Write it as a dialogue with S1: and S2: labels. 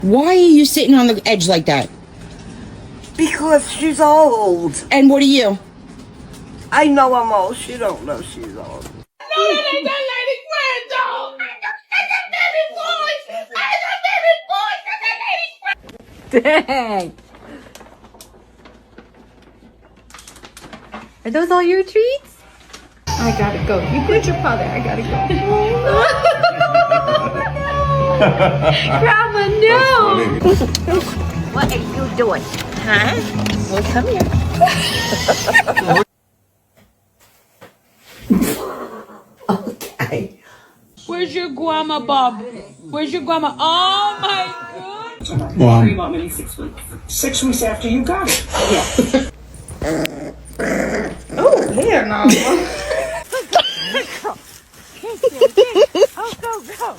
S1: Why are you sitting on the edge like that?
S2: Because she's old.
S1: And what are you?
S2: I know I'm old. She don't know she's old.
S3: No, that ain't that lady granddaughter. That's a baby boy. That's a baby boy. That's a lady.
S4: Dang. Are those all your treats? I gotta go. You put your paw there. I gotta go. Grandma, no!
S5: What are you doing? Huh? Well, come here.
S2: Okay.
S3: Where's your grandma, Bob? Where's your grandma? Oh my god.
S6: Where you want me 6 weeks? 6 weeks after you got it.
S2: Oh, here now.
S5: Oh, go, go.